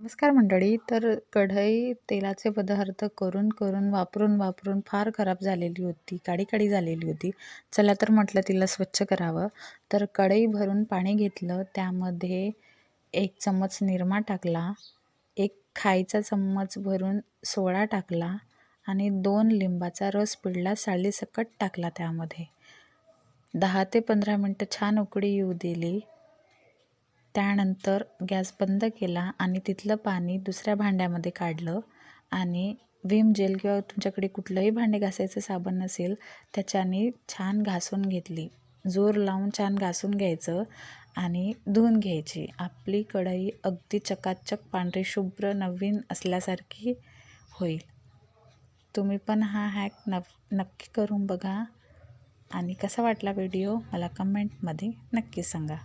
नमस्कार मंडळी. तर कढई तेलाचे पदार्थ करून वापरून फार खराब झालेली होती, काडी झालेली होती. चला तर म्हटलं तिला स्वच्छ करावं. तर कढई भरून पाणी घेतलं, त्यामध्ये 1 चम्मच निरमा टाकला, 1 खायचा चम्मच भरून सोडा टाकला आणि 2 लिंबाचा रस पिळला सालीसकट टाकला. त्यामध्ये 10 ते 15 मिनटं छान उकळी येऊ दिली. त्यानंतर गॅस बंद केला आणि तिथलं पाणी दुसऱ्या भांड्यामध्ये काढलं आणि विम जेल किंवा तुमच्याकडे कुठलंही भांडे घासायचं साबण नसेल त्याच्याने छान घासून घेतली. जोर लावून छान घासून घ्यायचं आणि धुवून घ्यायची. आपली कढई अगदी चकाचक पांढरी शुभ्र नवीन असल्यासारखी होईल. तुम्ही पण हा हॅक नक्की करून बघा आणि कसा वाटला व्हिडिओ मला कमेंटमध्ये नक्की सांगा.